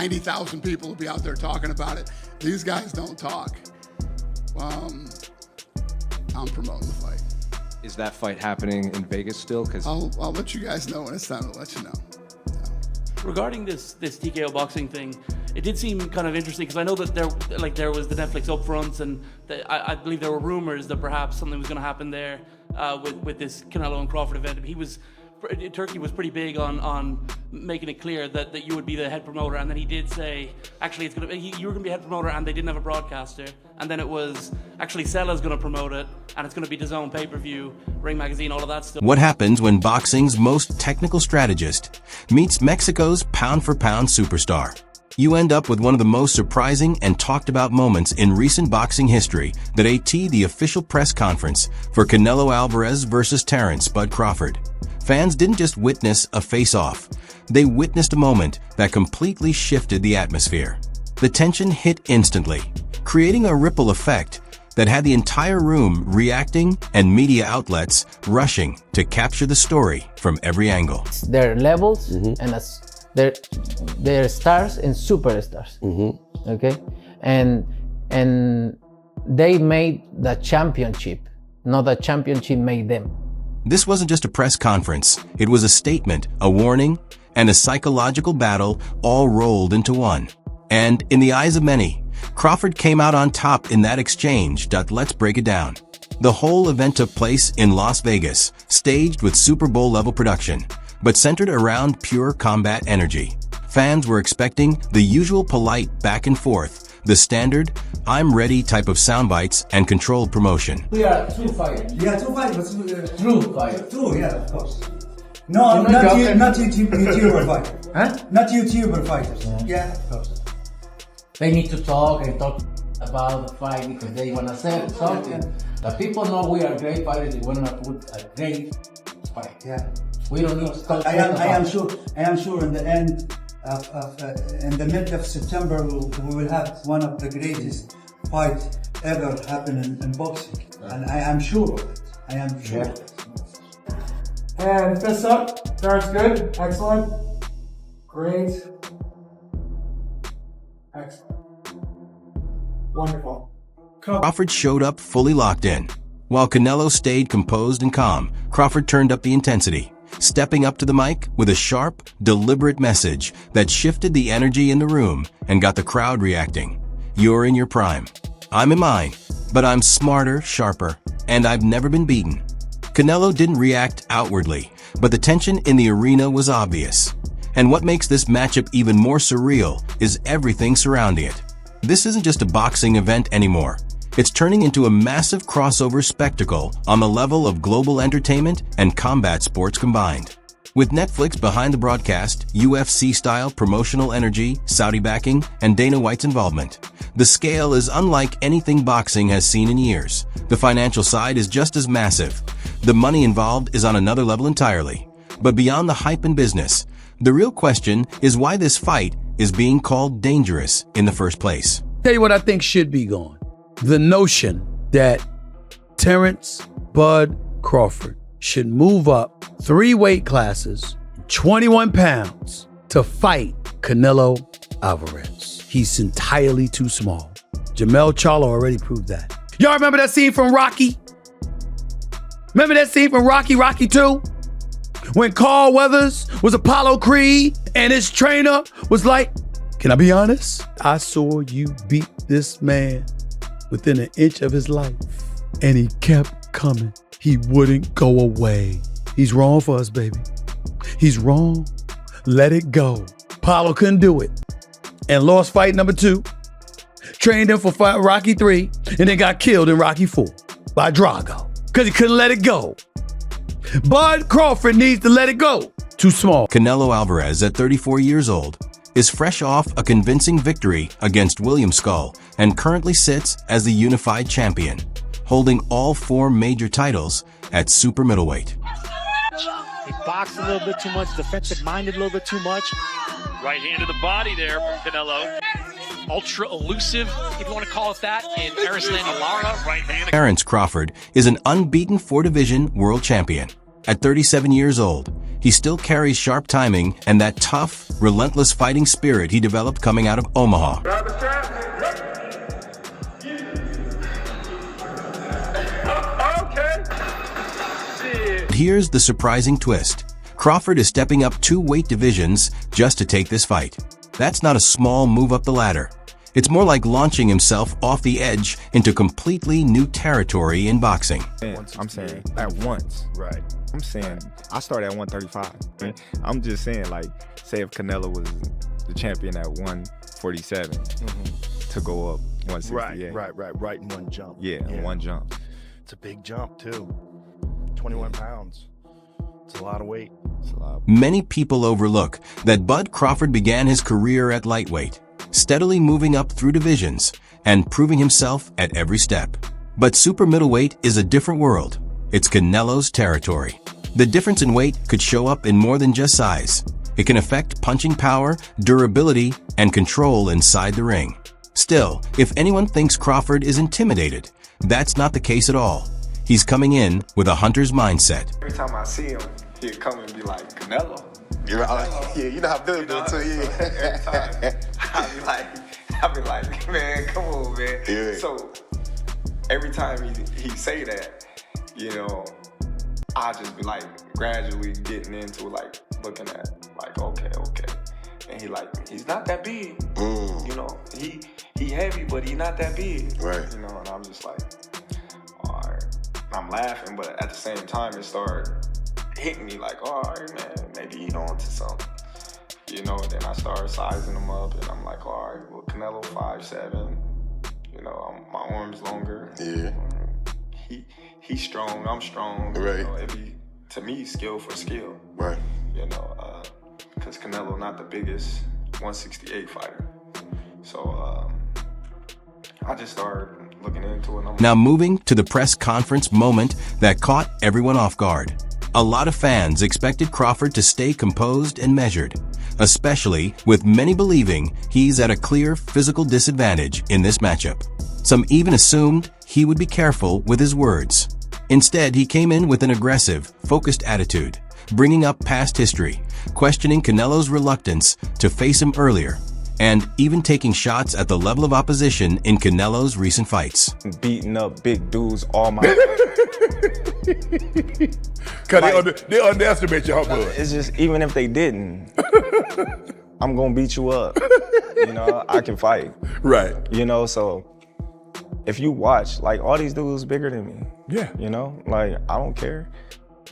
90,000 people will be out there talking about it. These guys don't talk. I'm promoting the fight. Is that fight happening in Vegas still? Because I'll let you guys know when it's time to let you know. Regarding this TKO boxing thing, it did seem kind of interesting because I know that there was the Netflix upfronts, and I believe there were rumors that perhaps something was going to happen there with this Canelo and Crawford event. Turkey was pretty big on making it clear that you would be the head promoter, and then he did say actually you were going to be head promoter, and they didn't have a broadcaster, and then it was actually Sella's going to promote it, and it's going to be DAZN pay-per-view, Ring Magazine, all of that stuff. What happens when boxing's most technical strategist meets Mexico's pound-for-pound superstar? You end up with one of the most surprising and talked about moments in recent boxing history that the official press conference for Canelo Alvarez versus Terence "Bud" Crawford. Fans didn't just witness a face-off, they witnessed a moment that completely shifted the atmosphere. The tension hit instantly, creating a ripple effect that had the entire room reacting and media outlets rushing to capture the story from every angle. Their levels and they're stars and superstars. Okay, and they made the championship, not the championship made them. This wasn't just a press conference, it was a statement, a warning, and a psychological battle all rolled into one. And in the eyes of many, Crawford came out on top in that exchange. Let's break it down. The whole event took place in Las Vegas, staged with Super Bowl level production, but centered around pure combat energy. Fans were expecting the usual polite back and forth, the standard "I'm ready" type of sound bites and controlled promotion. We are true fighters. Yeah, true fighters, but True fighters. true, yeah, of course. No, not YouTuber fighters. Huh? Not YouTuber fighters. Yeah, of course. They need to talk about the fight because they want to say something. The people know we are great fighters. They want to put a great fight. Yeah. We don't need to talk. I am sure in the end in the mid of September we will have one of the greatest fights ever happen in boxing, and I am sure of it. I am sure of it. And fists up. Starts good. Excellent. Great. Excellent. Wonderful. Crawford showed up fully locked in. While Canelo stayed composed and calm, Crawford turned up the intensity, stepping up to the mic with a sharp, deliberate message that shifted the energy in the room and got the crowd reacting. You're in your prime. I'm in mine, but I'm smarter, sharper, and I've never been beaten. Canelo didn't react outwardly, but the tension in the arena was obvious. And what makes this matchup even more surreal is everything surrounding it. This isn't just a boxing event anymore. It's turning into a massive crossover spectacle on the level of global entertainment and combat sports combined. With Netflix behind the broadcast, UFC-style promotional energy, Saudi backing, and Dana White's involvement, the scale is unlike anything boxing has seen in years. The financial side is just as massive. The money involved is on another level entirely. But beyond the hype and business, the real question is why this fight is being called dangerous in the first place. Tell you what I think should be gone. The notion that Terence "Bud" Crawford should move up 3 weight classes, 21 pounds, to fight Canelo Alvarez. He's entirely too small. Jamel Charlo already proved that. Y'all remember that scene from Rocky? Remember that scene from Rocky 2? When Carl Weathers was Apollo Creed and his trainer was like, "Can I be honest? I saw you beat this man within an inch of his life." And he kept coming. He wouldn't go away. He's wrong for us, baby. He's wrong. Let it go. Apollo couldn't do it and lost fight number 2. Trained him for fight Rocky 3 and then got killed in Rocky 4 by Drago because he couldn't let it go. Bud Crawford needs to let it go. Too small. Canelo Alvarez, at 34 years old, is fresh off a convincing victory against William Skull and currently sits as the unified champion, holding all 4 major titles at super middleweight. He boxed a little bit too much, defensive-minded a little bit too much. Right hand to the body there from Canelo. Ultra elusive, if you want to call it that, in Arislanda Lara. Right hand. Terence Crawford is an unbeaten 4-division world champion. At 37 years old, he still carries sharp timing and that tough, relentless fighting spirit he developed coming out of Omaha. Here's the surprising twist. Crawford is stepping up 2 weight divisions just to take this fight. That's not a small move up the ladder. It's more like launching himself off the edge into completely new territory in boxing. I'm saying at once. Right. I'm saying I started at 135. I'm just saying, like, say if Canelo was the champion at 147 to go up 168. Right in one jump. Yeah, in one jump. It's a big jump too. 21 pounds. It's a lot of weight. Many people overlook that Bud Crawford began his career at lightweight, steadily moving up through divisions and proving himself at every step. But super middleweight is a different world. It's Canelo's territory. The difference in weight could show up in more than just size. It can affect punching power, durability, and control inside the ring. Still, if anyone thinks Crawford is intimidated, that's not the case at all. He's coming in with a hunter's mindset. Every time I see him, he'll come and be like, Canelo. You know how Billy do it too, Every time. I'll be like, man, come on, man. Yeah. So every time he say that, you know, I just be like gradually getting into like looking at like, okay. And he's not that big. You know, he heavy, but he not that big. Right. You know, and I'm just like, all right. I'm laughing, but at the same time, it started hitting me like, all right, man, maybe he on to something. You know, then I started sizing him up, and I'm like, all right, well, Canelo 5'7", you know, my arm's longer. Yeah. He's strong, I'm strong. Right. You know, to me, skill for skill. Right. You know, because Canelo not the biggest 168 fighter. So I just started looking into it. Now moving to the press conference moment that caught everyone off guard. A lot of fans expected Crawford to stay composed and measured, especially with many believing he's at a clear physical disadvantage in this matchup. Some even assumed he would be careful with his words. Instead, he came in with an aggressive, focused attitude, bringing up past history, questioning Canelo's reluctance to face him earlier, and even taking shots at the level of opposition in Canelo's recent fights. Beating up big dudes all my Because they underestimate your bud. It's just, even if they didn't, I'm gonna beat you up. You know, I can fight. Right. You know, so if you watch, like, all these dudes bigger than me. Yeah. You know, like, I don't care,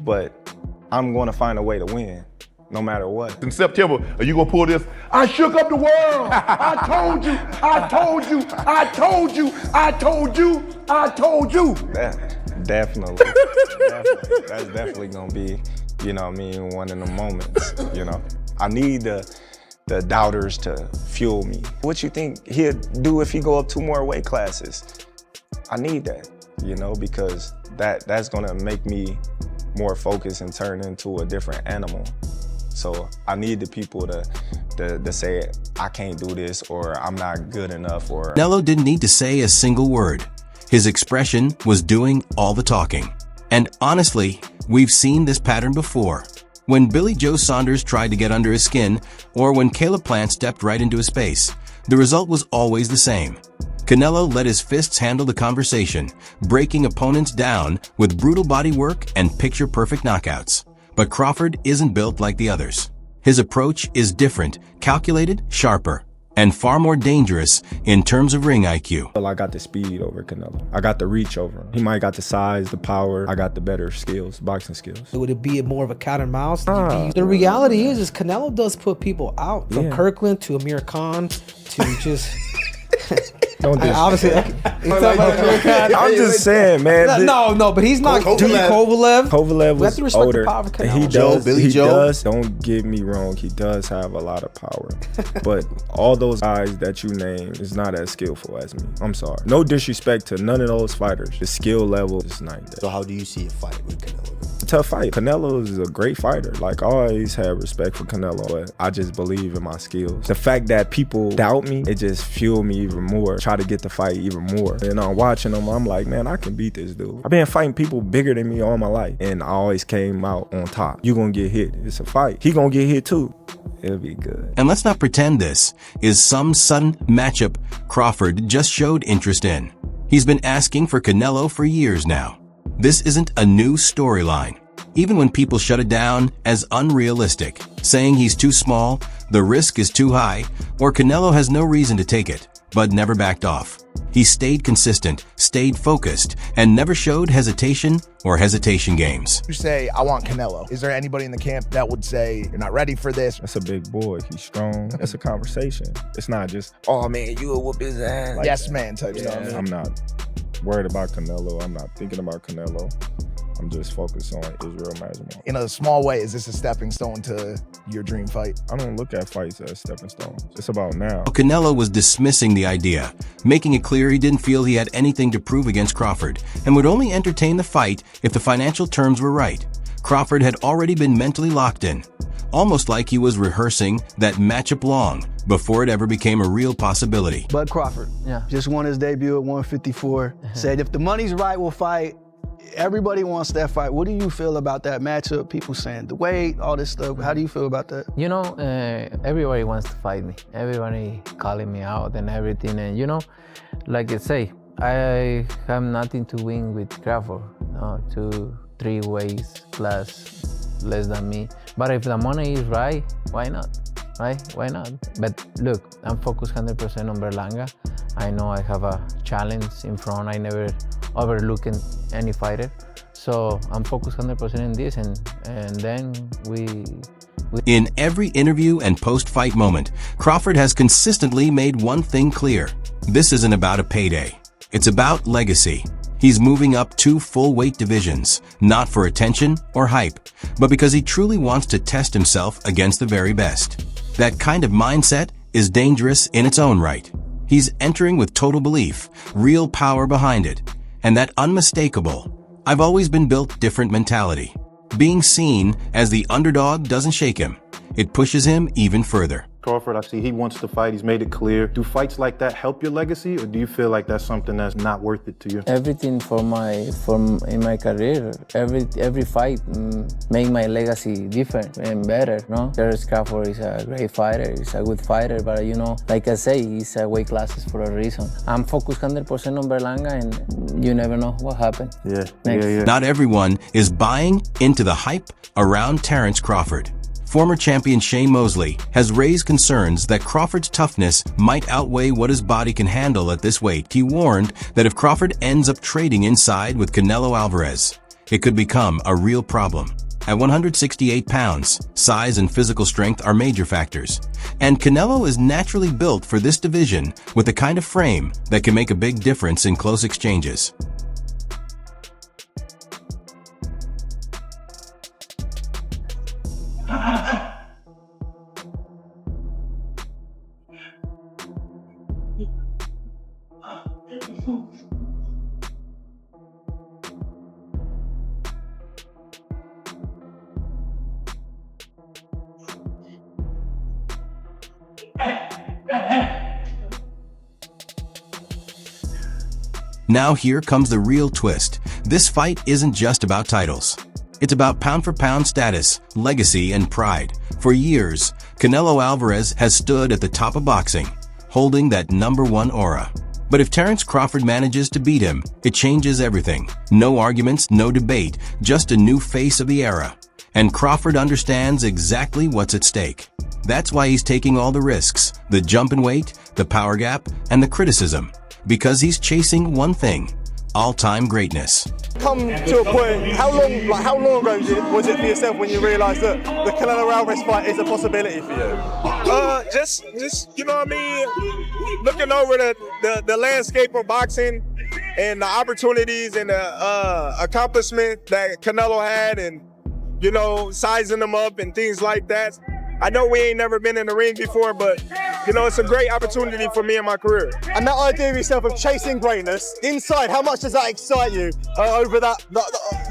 but I'm gonna find a way to win, no matter what. In September, are you gonna pull this? I shook up the world. I told you. Definitely. That's definitely gonna be, you know what I mean, one of the moments, you know. I need the doubters to fuel me. What you think he'll do if he go up 2 more weight classes? I need that, you know, because that's gonna make me more focused and turn into a different animal. So I need the people to say, I can't do this, or I'm not good enough, or... Canelo didn't need to say a single word. His expression was doing all the talking. And honestly, we've seen this pattern before. When Billy Joe Saunders tried to get under his skin, or when Caleb Plant stepped right into his space, the result was always the same. Canelo let his fists handle the conversation, breaking opponents down with brutal body work and picture-perfect knockouts. But Crawford isn't built like the others. His approach is different, calculated, sharper, and far more dangerous in terms of ring IQ. I got the speed over Canelo. I got the reach over him. He might got the size, the power. I got the better skills, boxing skills. Would it be more of a cat and mouse? The reality is Canelo does put people out. From Kirkland to Amir Khan to just... Don't obviously, I'm just saying, man. No, but he's not. Kovalev was older. He does. Billy Joe. Don't get me wrong. He does have a lot of power, but all those guys that you name is not as skillful as me. I'm sorry. No disrespect to none of those fighters. The skill level is not there. So how do you see a fight with Canelo? tough fight. Canelo is a great fighter. Like, I always had respect for Canelo, but I just believe in my skills. The fact that people doubt me, it just fueled me even more. Try to get the fight even more. And I'm watching him, I'm like, man, I can beat this dude. I've been fighting people bigger than me all my life, and I always came out on top. You gonna get hit. It's a fight. He gonna get hit too. It'll be good. And let's not pretend this is some sudden matchup Crawford just showed interest in. He's been asking for Canelo for years now. This isn't a new storyline. Even when people shut it down as unrealistic, saying he's too small, the risk is too high, or Canelo has no reason to take it, Bud never backed off. He stayed consistent, stayed focused, and never showed hesitation or hesitation games. You say, I want Canelo. Is there anybody in the camp that would say, you're not ready for this? That's a big boy. He's strong. That's a conversation. It's not just, oh man, you will whoop his ass. Like yes, man type stuff. I'm not worried about Canelo. I'm not thinking about Canelo. I'm just focused on Israel Masvidal. In a small way, is this a stepping stone to your dream fight? I don't look at fights as stepping stones. It's about now. Canelo was dismissing the idea, making it clear he didn't feel he had anything to prove against Crawford and would only entertain the fight if the financial terms were right. Crawford had already been mentally locked in, almost like he was rehearsing that matchup long before it ever became a real possibility. Bud Crawford just won his debut at 154. Said if the money's right, we'll fight. Everybody wants that fight. What do you feel about that matchup? People saying the weight, all this stuff. How do you feel about that? You know, everybody wants to fight me. Everybody calling me out and everything. And you know, like I say, I have nothing to win with Crawford. 2, 3 weights plus less than me. But if the money is right, why not? Right? Why not? But look, I'm focused 100% on Berlanga. I know I have a challenge in front. I never overlooking any fighter. So I'm focused 100% in this, and then we... In every interview and post-fight moment, Crawford has consistently made one thing clear. This isn't about a payday. It's about legacy. He's moving up 2 full weight divisions, not for attention or hype, but because he truly wants to test himself against the very best. That kind of mindset is dangerous in its own right. He's entering with total belief, real power behind it, and that unmistakable, I've always been built different mentality. Being seen as the underdog doesn't shake him. It pushes him even further. Crawford, I see he wants to fight. He's made it clear. Do fights like that help your legacy, or do you feel like that's something that's not worth it to you? Everything in my career, every fight make my legacy different and better. No, Terence Crawford is a great fighter. He's a good fighter, but you know, like I say, he's a weight classes for a reason. I'm focused 100% on Berlanga, and you never know what happened. Yeah. Not everyone is buying into the hype around Terence Crawford. Former champion Shane Mosley has raised concerns that Crawford's toughness might outweigh what his body can handle at this weight. He warned that if Crawford ends up trading inside with Canelo Alvarez, it could become a real problem. At 168 pounds, size and physical strength are major factors, and Canelo is naturally built for this division with the kind of frame that can make a big difference in close exchanges. Now here comes the real twist. This fight isn't just about titles. It's about pound-for-pound status, legacy, and pride. For years, Canelo Alvarez has stood at the top of boxing, holding that #1 aura. But if Terence Crawford manages to beat him, it changes everything. No arguments, no debate, just a new face of the era. And Crawford understands exactly what's at stake. That's why he's taking all the risks, the jump in weight, the power gap, and the criticism. Because he's chasing one thing, all-time greatness. Come to a point, how long ago was it for yourself when you realised that the Canelo Alvarez fight is a possibility for you? Just you know what I mean, looking over the landscape of boxing and the opportunities and the accomplishment that Canelo had, and you know, sizing them up and things like that. I know we ain't never been in the ring before, but you know, it's a great opportunity for me in my career. And that idea of yourself of chasing greatness, inside, how much does that excite you over that,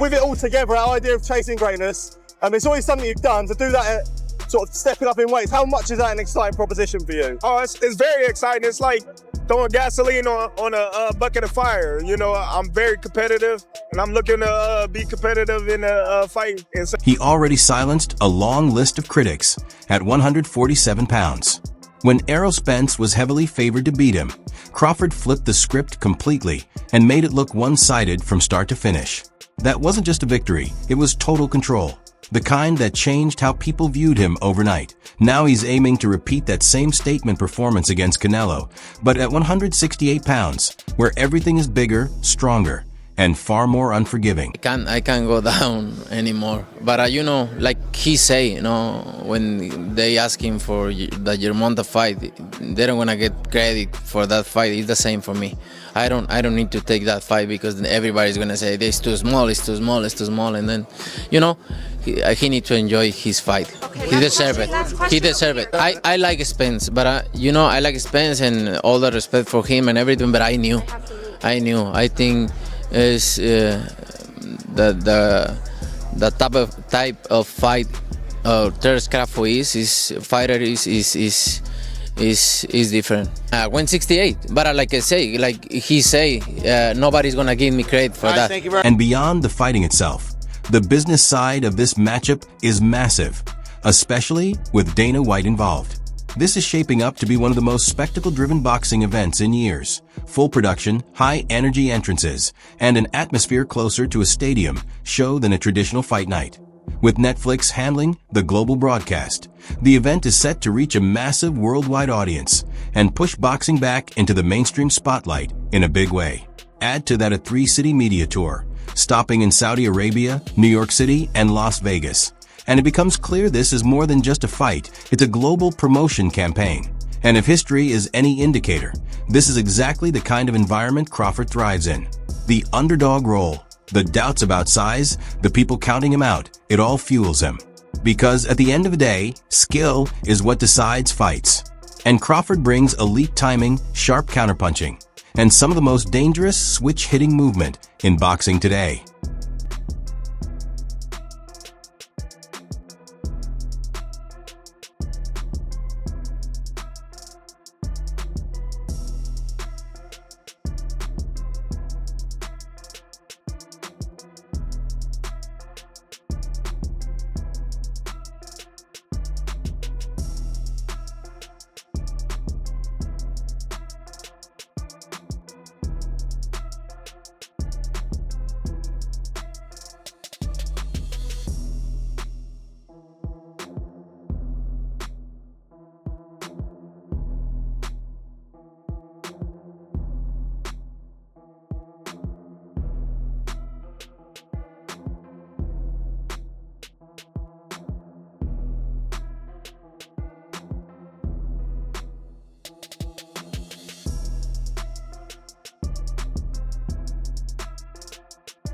with it all together, our idea of chasing greatness? It's always something you've done, to do that sort of stepping up in weights. How much is that an exciting proposition for you? Oh, it's very exciting. It's like throwing gasoline on a bucket of fire. You know, I'm very competitive, and I'm looking to be competitive in a fight. He already silenced a long list of critics at 147 pounds. When Errol Spence was heavily favored to beat him, Crawford flipped the script completely and made it look one-sided from start to finish. That wasn't just a victory, it was total control. The kind that changed how people viewed him overnight. Now he's aiming to repeat that same statement performance against Canelo, but at 168 pounds, where everything is bigger, stronger, and far more unforgiving. I can't go down anymore. But you know, like he say, you know, when they ask him for the Germonta fight, they don't wanna get credit for that fight. It's the same for me. I don't need to take that fight because everybody's gonna say it's too small, it's too small, it's too small, and then, you know, he need to enjoy his fight. Okay, he deserves it. He deserves it. I like Spence, but you know, I like Spence and all the respect for him and everything. But I knew. I think is the type of fight Terence Crawford is different. 168, but like I say, like he say, nobody's gonna give me credit for that. And beyond the fighting itself, the business side of this matchup is massive, especially with Dana White involved. This is shaping up to be one of the most spectacle-driven boxing events in years. Full production, high-energy entrances, and an atmosphere closer to a stadium show than a traditional fight night. With Netflix handling the global broadcast, the event is set to reach a massive worldwide audience and push boxing back into the mainstream spotlight in a big way. Add to that a 3-city media tour, stopping in Saudi Arabia, New York City, and Las Vegas. And it becomes clear this is more than just a fight, it's a global promotion campaign. And if history is any indicator, this is exactly the kind of environment Crawford thrives in. The underdog role, the doubts about size, the people counting him out, it all fuels him. Because at the end of the day, skill is what decides fights. And Crawford brings elite timing, sharp counterpunching, and some of the most dangerous switch-hitting movement in boxing today.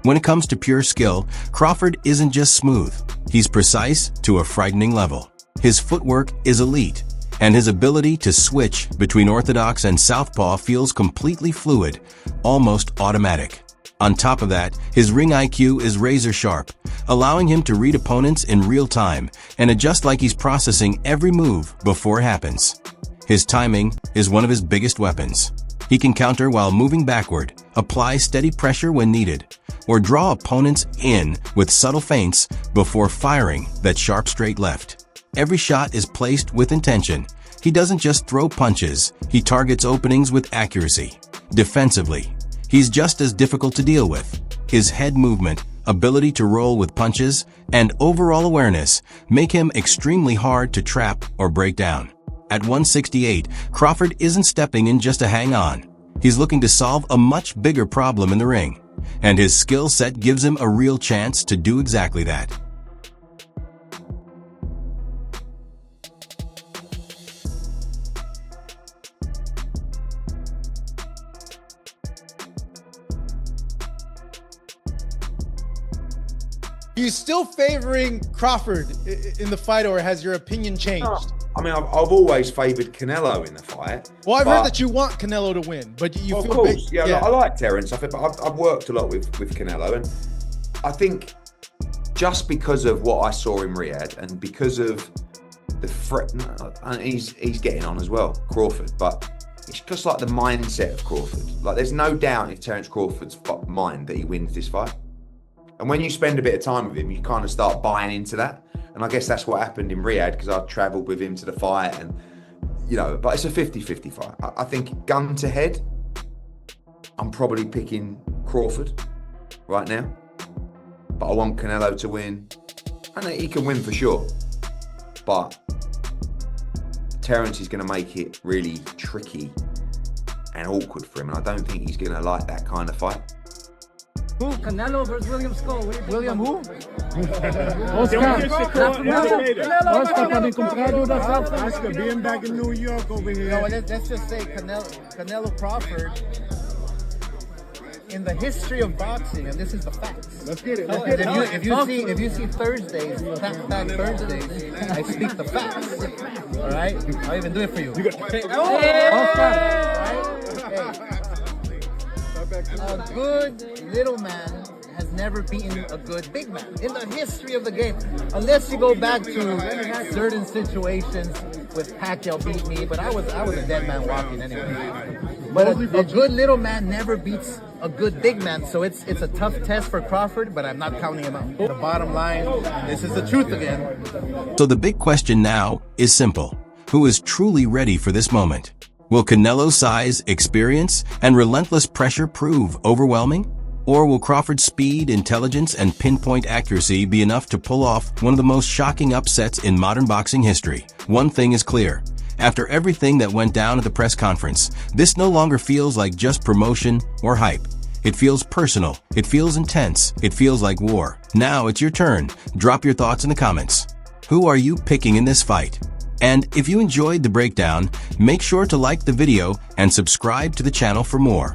When it comes to pure skill, Crawford isn't just smooth. He's precise to a frightening level. His footwork is elite, and his ability to switch between orthodox and southpaw feels completely fluid, almost automatic. On top of that, his ring IQ is razor sharp, allowing him to read opponents in real time and adjust like he's processing every move before it happens. His timing is one of his biggest weapons. He can counter while moving backward, apply steady pressure when needed, or draw opponents in with subtle feints before firing that sharp straight left. Every shot is placed with intention. He doesn't just throw punches, he targets openings with accuracy. Defensively, he's just as difficult to deal with. His head movement, ability to roll with punches, and overall awareness make him extremely hard to trap or break down. At 168, Crawford isn't stepping in just to hang on. He's looking to solve a much bigger problem in the ring, and his skill set gives him a real chance to do exactly that. Are you still favoring Crawford in the fight, or has your opinion changed? No. I mean, I've always favoured Canelo in the fight. Well, I've heard that you want Canelo to win, but you feel... Of course, yeah. I like Terence. I've worked a lot with Canelo, and I think just because of what I saw in Riyadh and because of the threat, and he's getting on as well, Crawford, but it's just like the mindset of Crawford. Like, there's no doubt in Terence Crawford's mind that he wins this fight. And when you spend a bit of time with him, you kind of start buying into that. And I guess that's what happened in Riyadh, because I travelled with him to the fight, and but it's a 50-50 fight. I think gun to head, I'm probably picking Crawford right now, but I want Canelo to win, and he can win for sure. But Terence is going to make it really tricky and awkward for him, and I don't think he's going to like that kind of fight. Who? Canelo versus William Skull. William who? Oscar, being back in New York over here. No, let's just say Canelo Crawford, in the history of boxing, and this is the facts. Let's get it. If you see Thursdays, Fact Thursdays, I speak the facts. All right? I'll even do it for you. A good little man has never beaten a good big man in the history of the game, unless you go back to certain situations with Pacquiao beat me, but I was a dead man walking anyway. But a good little man never beats a good big man, so it's a tough test for Crawford, but I'm not counting him out. The bottom line, this is the truth again. So the big question now is simple. Who is truly ready for this moment? Will Canelo's size, experience, and relentless pressure prove overwhelming? Or will Crawford's speed, intelligence, and pinpoint accuracy be enough to pull off one of the most shocking upsets in modern boxing history? One thing is clear. After everything that went down at the press conference, this no longer feels like just promotion or hype. It feels personal. It feels intense. It feels like war. Now it's your turn. Drop your thoughts in the comments. Who are you picking in this fight? And if you enjoyed the breakdown, make sure to like the video and subscribe to the channel for more.